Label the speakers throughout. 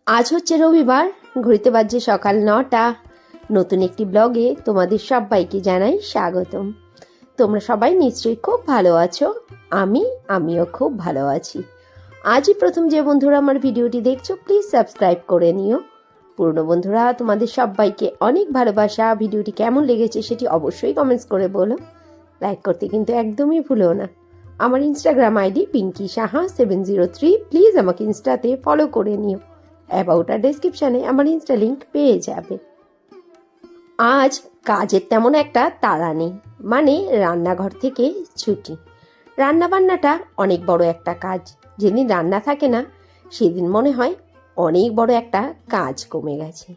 Speaker 1: আজ হচ্ছে রবিবার, ঘড়িতে বাজছে সকাল 9টা। নতুন একটি ব্লগে তোমাদের সবাইকে জানাই স্বাগতম। তোমরা সবাই নিশ্চয়ই খুব ভালো আছো। আমিও খুব ভালো আছি। আজই প্রথম যে বন্ধুরা আমার ভিডিওটি দেখছো, প্লিজ সাবস্ক্রাইব করে নিও। পুরনো বন্ধুরা, তোমাদের সবাইকে অনেক ভালোবাসা। ভিডিওটি কেমন লেগেছে সেটি অবশ্যই কমেন্টস করে বলো। লাইক করতে কিন্তু একদমই ভুলো না। আমার Instagram ID Pinki Saha 703, please আমাকে ইনস্টাতে ফলো করে নিও। অ্যাবাউট আর ডেসক্রিপশানে আমার ইনস্টা লিঙ্ক পেয়ে যাবে। আজ কাজের তেমন একটা তাড়া নেই, মানে রান্নাঘর থেকে ছুটি। রান্নাবান্নাটা অনেক বড় একটা কাজ। যেদিন রান্না থাকে না সেদিন মনে হয় অনেক বড় একটা কাজ কমে গেছে।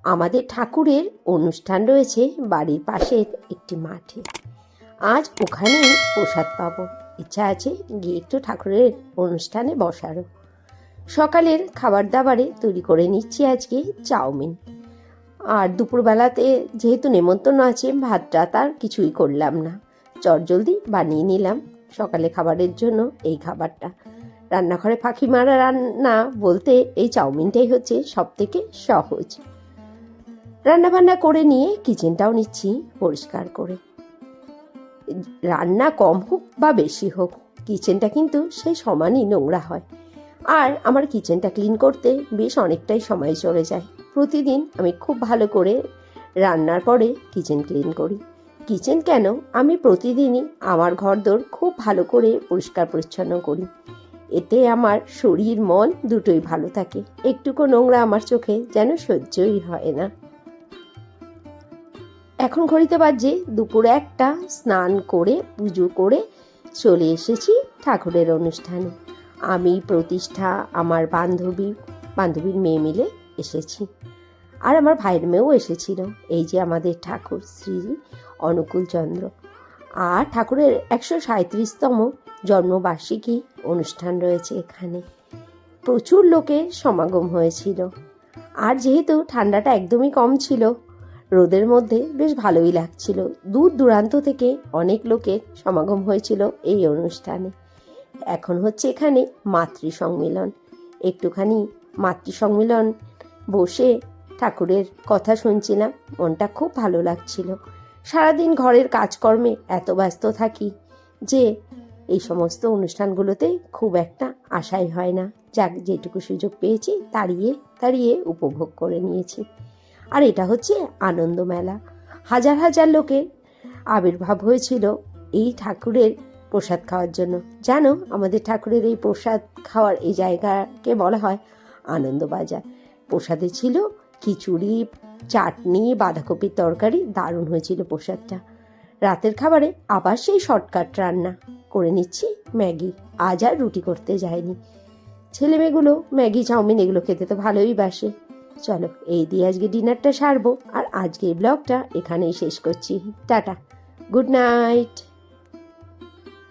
Speaker 1: আমাদের ঠাকুরের অনুষ্ঠান রয়েছে বাড়ির পাশের একটি মাঠে। আজ ওখানেই প্রসাদ পাবো। ইচ্ছা আছে গিয়ে একটু ঠাকুরের অনুষ্ঠানে বসারও। সকালের খাবার দাবারে তৈরি করে নিচ্ছি আজকে চাউমিন। আর দুপুরবেলাতে যেহেতু নেমন্তন্ন আছে, ভাতটা তার কিছুই করলাম না, চটজলদি বানিয়ে নিলাম সকালে খাবারের জন্য এই খাবারটা। রান্নাঘরে ফাঁকি মারা রান্না বলতে এই চাউমিনটাই হচ্ছে সব থেকে সহজ। রান্নাবান্না করে নিয়ে কিচেনটাও নিচ্ছি পরিষ্কার করে। রান্না কম হোক বা বেশি হোক, কিচেনটা কিন্তু সেই সমানই নোংরা হয়। আর আমার কিচেনটা ক্লিন করতে বেশ অনেকটাই সময় চলে যায়। প্রতিদিন আমি খুব ভালো করে রান্নার পরে কিচেন ক্লিন করি। কিচেন কেন, আমি প্রতিদিনই আমার ঘরদোর খুব ভালো করে পরিষ্কার পরিচ্ছন্ন করি। এতে আমার শরীর মন দুটোই ভালো থাকে। একটুকু নোংরা আমার চোখে যেন সহ্যই হয় না। এখন ঘড়িতে বাজছে দুপুর 1টা। স্নান করে পুজো করে চলে এসেছি ঠাকুরের অনুষ্ঠানে। আমি, প্রতিষ্ঠা, আমার বান্ধবীর মেয়ে মিলে এসেছি। আর আমার ভাইয়ের মেয়েও এসেছিল। এই যে আমাদের ঠাকুর শ্রী অনুকূল চন্দ্র। আর ঠাকুরের 137তম জন্মবার্ষিকী অনুষ্ঠান রয়েছে এখানে। প্রচুর লোকের সমাগম হয়েছিল। আর যেহেতু ঠান্ডাটা একদমই কম ছিল, রোদের মধ্যে বেশ ভালোই লাগছিল। দূর দূরান্ত থেকে অনেক লোকের সমাগম হয়েছিল এই অনুষ্ঠানে। এখন হচ্ছে এখানে মাতৃ সম্মিলন। একটুখানি মাতৃ সম্মিলন বসে ঠাকুরের কথা শুনছিলাম, মনটা খুব ভালো লাগছিল। সারাদিন ঘরের কাজকর্মে এত ব্যস্ত থাকি যে এই সমস্ত অনুষ্ঠানগুলোতে খুব একটা আশাই হয় না। যাক, যেটুকু সুযোগ পেয়েছি তাড়িয়ে উপভোগ করে নিয়েছি। আর এটা হচ্ছে আনন্দ মেলা। হাজার হাজার লোকের আবির্ভাব হয়েছিল এই ঠাকুরের প্রসাদ খাওয়ার জন্য। জানো, আমাদের ঠাকুরের এই প্রসাদ খাওয়ার এই জায়গাকে বলা হয় আনন্দবাজার। প্রসাদে ছিল খিচুড়ি, চাটনি, বাঁধাকপির তরকারি। দারুণ হয়েছিল প্রসাদটা। রাতের খাবারে আবার সেই শর্টকাট রান্না করে নিচ্ছি ম্যাগি। আজ আর রুটি করতে যায়নি। ছেলে মেয়েগুলো ম্যাগি, চাউমিন এগুলো খেতে তো ভালোই বাসে। চলো, এই দিয়ে আজকে ডিনারটা সারবো। আর আজকের ব্লগটা এখানেই শেষ করছি। Tata, good night.